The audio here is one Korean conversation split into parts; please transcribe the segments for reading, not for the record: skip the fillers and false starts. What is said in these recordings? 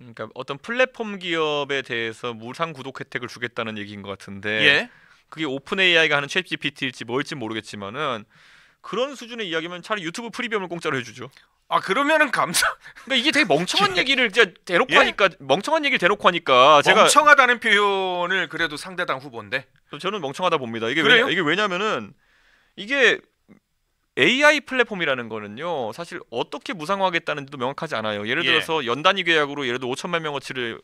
그러니까 어떤 플랫폼 기업에 대해서 무상 구독 혜택을 주겠다는 얘기인 것 같은데 예. 그게 오픈 AI가 하는 챗 GPT일지 뭘지 모르겠지만은 그런 수준의 이야기면 차라리 유튜브 프리미엄을 공짜로 해주죠. 아 그러면은 감사. 그러니까 이게 되게 멍청한 예. 얘기를 진짜 대놓고 예? 하니까 멍청한 얘기를 대놓고 하니까 제가 멍청하다는 표현을 그래도 상대당 후보인데. 저는 멍청하다 봅니다. 이게 그래요? 이게 왜냐면은 이게 AI 플랫폼이라는 거는요 사실 어떻게 무상화하겠다는지도 명확하지 않아요. 예를 예. 들어서 연 단위 계약으로 예를 들어 5천만 명어치를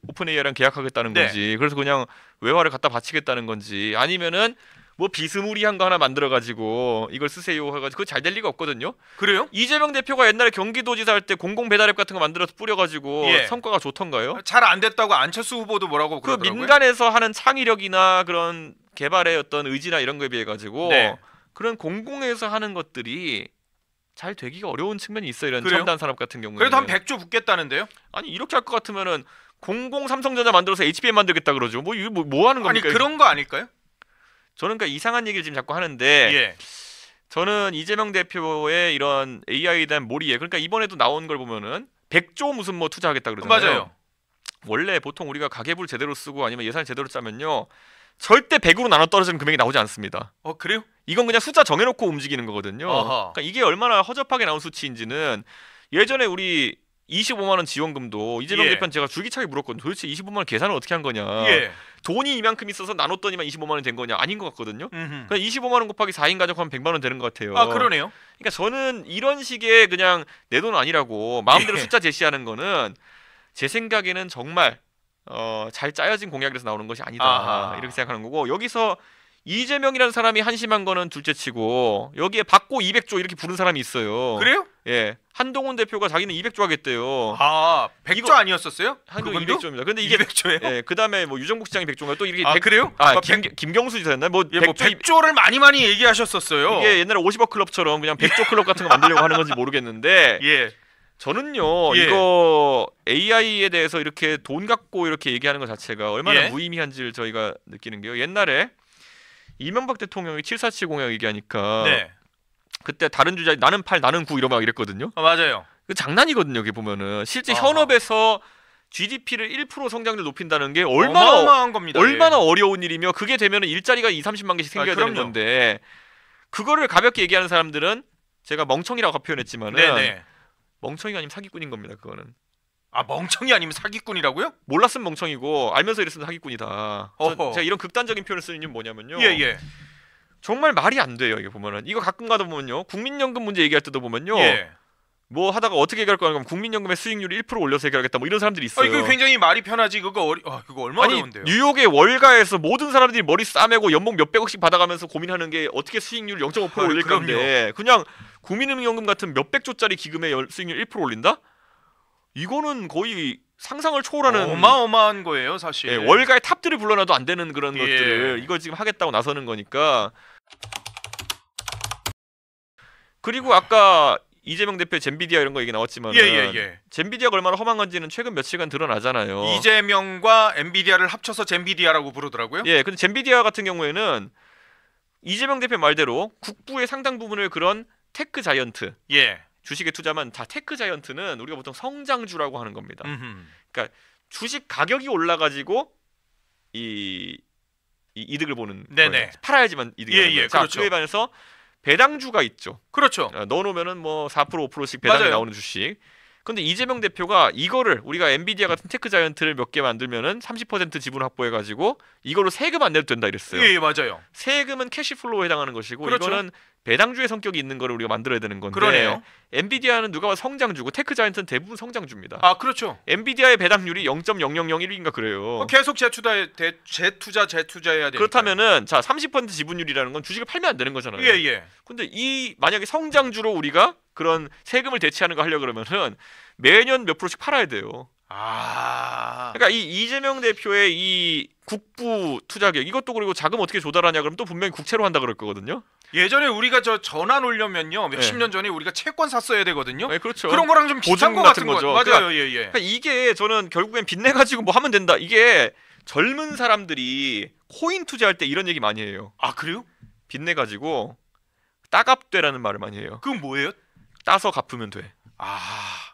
오픈 AI랑 계약하겠다는 네. 건지 그래서 그냥 외화를 갖다 바치겠다는 건지 아니면은 뭐 비스무리한 거 하나 만들어 가지고 이걸 쓰세요 해가지고 그거 잘 될 리가 없거든요. 그래요? 이재명 대표가 옛날에 경기도지사 할 때 공공 배달앱 같은 거 만들어서 뿌려가지고 예. 성과가 좋던가요? 잘 안 됐다고 안철수 후보도 뭐라고 그 그러더라고요. 민간에서 하는 창의력이나 그런 개발의 어떤 의지나 이런 거에 비해 가지고 네. 그런 공공에서 하는 것들이 잘 되기가 어려운 측면이 있어요. 이런 그래요? 첨단 산업 같은 경우에는. 그래도 한 100조 붙겠다는데요? 아니 이렇게 할 것 같으면은 공공 삼성전자 만들어서 HBM 만들겠다 그러죠. 뭐 이거 뭐 하는 아니 겁니까? 그런 거 아닐까요? 저는 그러니까 이상한 얘기를 지금 자꾸 하는데 예. 저는 이재명 대표의 이런 AI에 대한 몰이에 그러니까 이번에도 나온 걸 보면은 100조 무슨 뭐 투자하겠다 그러잖아요. 맞아요. 원래 보통 우리가 가계부를 제대로 쓰고 아니면 예산을 제대로 짜면요 절대 100으로 나눠 떨어지는 금액이 나오지 않습니다. 그래요? 이건 그냥 숫자 정해놓고 움직이는 거거든요. 어허. 그러니까 이게 얼마나 허접하게 나온 수치인지는 예전에 우리 25만 원 지원금도 이재명 예. 대표한테 제가 줄기차게 물었거든요. 도대체 25만 원 계산을 어떻게 한 거냐. 예. 돈이 이만큼 있어서 나눴더니만 25만 원이 된 거냐. 아닌 것 같거든요. 음흠. 그냥 25만 원 곱하기 4인 가족하면 100만 원 되는 것 같아요. 아 그러네요. 그러니까 저는 이런 식의 그냥 내 돈 아니라고 마음대로 예. 숫자 제시하는 거는 제 생각에는 정말 잘 짜여진 공약에서 나오는 것이 아니다. 아하. 이렇게 생각하는 거고 여기서 이재명이라는 사람이 한심한 거는 둘째치고 여기에 받고 200조 이렇게 부른 사람이 있어요. 그래요? 예, 한동훈 대표가 자기는 200조 하겠대요. 아 100조 이거- 아니었었어요? 한동훈 그분도? 200조입니다. 근데 이게 200조예요? 예, 그다음에 뭐 유정국 시장이 100조인가 또 이렇게 그래요? 김경수 지사였나? 뭐 예, 뭐 100조 100조를 많이 얘기하셨었어요. 이게 옛날에 50억 클럽처럼 그냥 100조 클럽 같은 거 만들려고 하는 건지 모르겠는데 예. 저는요 예. 이거 AI에 대해서 이렇게 돈 갖고 이렇게 얘기하는 것 자체가 얼마나 예. 무의미한지를 저희가 느끼는 게요. 옛날에 이명박 대통령이 747 공약 얘기하니까 네. 그때 다른 주자 나는 8 나는 9 이러면 이랬거든요. 맞아요. 그 장난이거든요. 여기 보면은 실제 아하. 현업에서 GDP를 1% 성장률 높인다는 게 어마어마한 겁니다. 얼마나 예. 어려운 일이며 그게 되면은 일자리가 2, 30만 개씩 생겨야 되는 그럼요. 건데 그거를 가볍게 얘기하는 사람들은 제가 멍청이라고 표현했지만은 네네. 멍청이가 아니면 사기꾼인 겁니다. 그거는 아 멍청이 아니면 사기꾼이라고요? 몰랐으면 멍청이고 알면서 이랬으면 사기꾼이다. 어허. 제가 이런 극단적인 표현을 쓰는 이유는 뭐냐면요. 예예. 정말 말이 안 돼요. 이게 보면은 이거 가끔 가다 보면요. 국민연금 문제 얘기할 때도 보면요. 예. 뭐 하다가 어떻게 해결할 거냐 하면 국민연금의 수익률 1% 올려서 해결하겠다. 뭐 이런 사람들이 있어요. 이거 굉장히 말이 편하지. 그거 그거 얼마나 아니 어려운데요? 뉴욕의 월가에서 모든 사람들이 머리 싸매고 연봉 몇백억씩 받아가면서 고민하는 게 어떻게 수익률 0.5% 올릴 그럼요. 건데 그냥 국민연금 같은 몇백조짜리 기금의 수익률 1% 올린다? 이거는 거의 상상을 초월하는 어마어마한 거예요, 사실. 예, 월가의 탑들을 불러놔도 안 되는 그런 예. 것들을 이걸 지금 하겠다고 나서는 거니까. 그리고 아까 이재명 대표의 젠비디아 이런 거 얘기 나왔지만 예. 젠비디아가 얼마나 험한 건지는 최근 며칠간 드러나잖아요. 이재명과 엔비디아를 합쳐서 젠비디아라고 부르더라고요. 예, 근데 젠비디아 같은 경우에는 이재명 대표 말대로 국부의 상당 부분을 그런 테크 자이언트 예. 주식에 투자만 다 테크 자이언트는 우리가 보통 성장주라고 하는 겁니다. 음흠. 주식 가격이 올라가지고 이 이득을 보는 네네. 거예요. 팔아야지만 이득이 예, 나는 거예요. 예, 자, 그렇죠. 그에 반해서 배당주가 있죠. 그렇죠. 넣어놓으면은 뭐 4% 5%씩 배당이 맞아요. 나오는 주식. 근데 이재명 대표가 이거를 우리가 엔비디아 같은 테크 자이언트를 몇 개 만들면은 30% 지분 확보해가지고 이걸로 세금 안 내도 된다 이랬어요. 예, 맞아요. 세금은 캐시플로우에 해당하는 것이고 그렇죠. 이거는 배당주의 성격이 있는 거를 우리가 만들어야 되는 건데 그러네요. 엔비디아는 누가 봐도 성장주고 테크 자이언트는 대부분 성장주입니다. 아, 그렇죠. 엔비디아의 배당률이 0.0001인가 그래요. 계속 재투자해야 되니까. 그렇다면은 자 30% 지분율이라는 건 주식을 팔면 안 되는 거잖아요. 예. 근데 이 만약에 성장주로 우리가 그런 세금을 대체하는 거 하려 그러면은 매년 몇 프로씩 팔아야 돼요. 아. 그러니까 이 이재명 대표의 이 국부 투자 계획 이것도 그리고 자금 어떻게 조달하냐 그러면 또 분명히 국채로 한다 그럴 거거든요. 예전에 우리가 저 전환 올려면요. 몇십 네. 년 전에 우리가 채권 샀어야 되거든요. 네, 그렇죠. 그런 거랑 좀 비슷한 보증금 거 같은 같은 거죠. 거죠. 맞아요. 예. 그러니까 이게 저는 결국엔 빚내 가지고 뭐 하면 된다. 이게 젊은 사람들이 코인 투자할 때 이런 얘기 많이 해요. 아, 그래요? 빚내 가지고 따갑되라는 말을 많이 해요. 그건 뭐예요? 따서 갚으면 돼. 아.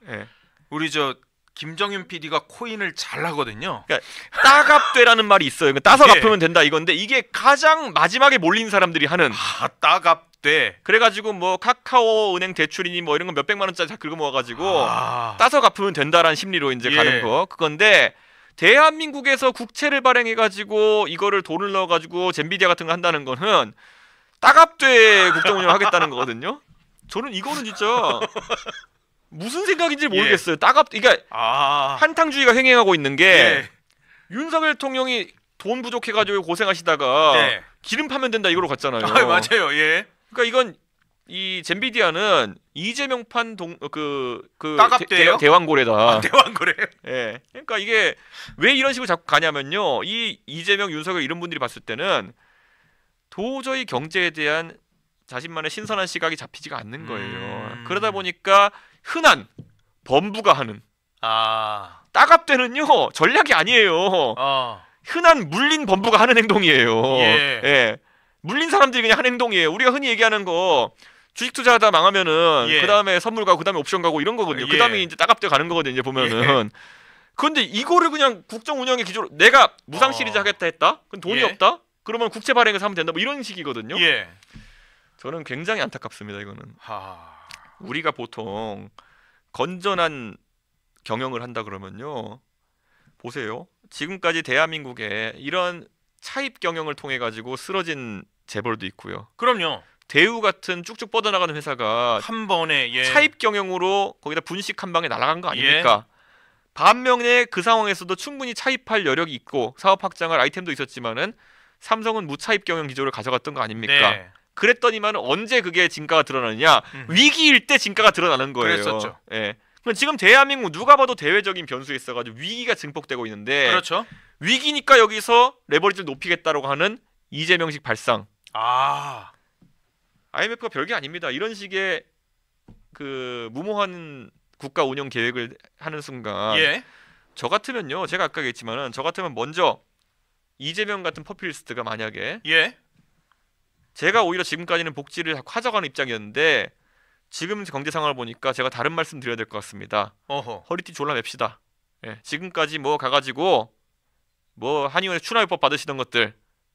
예. 우리 저 김정윤 PD가 코인을 잘 하거든요. 그러니까 따갑되라는 말이 있어요. 그러니까 따서 예. 갚으면 된다 이건데 이게 가장 마지막에 몰린 사람들이 하는. 따갑대. 그래가지고 뭐 카카오은행 대출이니 뭐 이런 거 몇백만 원짜리 다 긁어 모아가지고 아. 따서 갚으면 된다라는 심리로 이제 예. 가는 거 그건데 대한민국에서 국채를 발행해가지고 이거를 돈을 넣어가지고 젠비디아 같은 거 한다는 거는 따갑되 국정 운영을 하겠다는 거거든요. 저는 이거는 진짜 무슨 생각인지 모르겠어요. 따갑 그러니까 한탕주의가 횡행하고 있는 게 예. 윤석열 대통령이 돈 부족해가지고 고생하시다가 네. 기름 파면 된다 이거로 갔잖아요. 맞아요. 예. 그러니까 이건 이 젠비디아는 이재명판 따갑대요? 대왕고래다. 대왕거래. 예. 그러니까 이게 왜 이런 식으로 자꾸 가냐면요. 이 이재명, 윤석열 이런 분들이 봤을 때는 도저히 경제에 대한 자신만의 신선한 시각이 잡히지가 않는 거예요. 그러다 보니까 흔한 범부가 하는 따갑대는요 전략이 아니에요. 흔한 물린 범부가 하는 행동이에요. 예. 예. 물린 사람들이 그냥 하는 행동이에요. 우리가 흔히 얘기하는 거 주식 투자하다 망하면은 예. 그 다음에 선물 가고 그 다음에 옵션 가고 이런 거거든요. 예. 그 다음에 이제 따갑대 가는 거거든요. 이제 보면은. 그런데 이거를 그냥 국정 운영의 기조로 내가 무상 시리즈 하겠다 했다. 그럼 돈이 예. 없다. 그러면 국채 발행해서 하면 된다. 뭐 이런 식이거든요. 예. 저는 굉장히 안타깝습니다. 이거는 하. 우리가 보통 건전한 경영을 한다 그러면요. 보세요. 지금까지 대한민국에 이런 차입 경영을 통해 가지고 쓰러진 재벌도 있고요. 그럼요. 대우 같은 쭉쭉 뻗어나가는 회사가 한 번에 예. 차입 경영으로 거기다 분식 한 방에 날아간 거 아닙니까? 반면에 그 상황에서도 충분히 차입할 여력이 있고 사업 확장할 아이템도 있었지만은 삼성은 무차입 경영 기조를 가져갔던 거 아닙니까? 네. 그랬더니만 언제 그게 진가가 드러나느냐? 위기일 때 진가가 드러나는 거예요. 그랬었죠. 예. 그럼 지금 대한민국 누가 봐도 대외적인 변수에 있어가지고 위기가 증폭되고 있는데 그렇죠. 위기니까 여기서 레버리지를 높이겠다라고 하는 이재명식 발상. IMF가 별게 아닙니다. 이런 식의 그 무모한 국가 운영 계획을 하는 순간 예. 저 같으면요. 제가 아까 얘기했지만은 저 같으면 먼저 이재명 같은 퍼퓰리스트가 만약에 예. 제가 오히려 지금까지는 복지를 가져가는 입장이었는데 지금 경제 상황을 보니까 제가 다른 말씀 드려야 될 것 같습니다. 허리띠 졸라 맵시다. 예, 지금까지 뭐 가가지고 뭐 한의원에 추나요법 받으시던 것들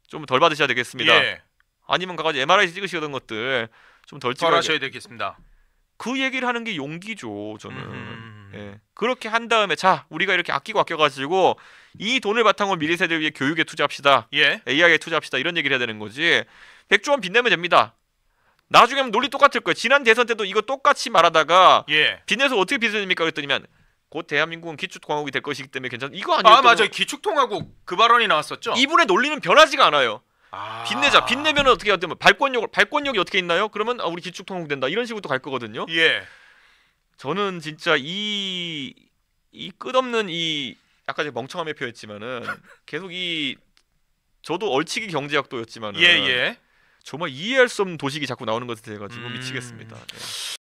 좀 덜 받으셔야 되겠습니다. 예. 아니면 가가지고 MRI 찍으시던 것들 좀 덜 찍어야 덜하셔야 되겠습니다. 그 얘기를 하는 게 용기죠. 저는 예. 그렇게 한 다음에 자 우리가 이렇게 아끼고 아껴가지고 이 돈을 바탕으로 미래 세대를 위해 교육에 투자합시다. 예. AI에 투자합시다. 이런 얘기를 해야 되는 거지. 100조 원 빚내면 됩니다. 나중에는 논리 똑같을 거예요. 지난 대선 때도 이거 똑같이 말하다가 예. 빚내서 어떻게 빚을 냅니까 그랬더니만 곧 대한민국은 기축통화국이 될 것이기 때문에 괜찮다. 이거 아니에요? 맞아요. 기축통화국 그 발언이 나왔었죠. 이분의 논리는 변하지가 않아요. 아. 빚내자. 빚내면 어떻게 하면 발권력이 어떻게 있나요? 그러면 우리 기축통화국 된다. 이런 식으로 또 갈 거거든요. 예. 저는 진짜 이 끝없는 이 아까 제가 멍청함에 표했지만은 계속 이 저도 얼치기 경제학도였지만은 예. 정말 이해할 수 없는 도식이 자꾸 나오는 것에 대해 가지고 미치겠습니다. 네.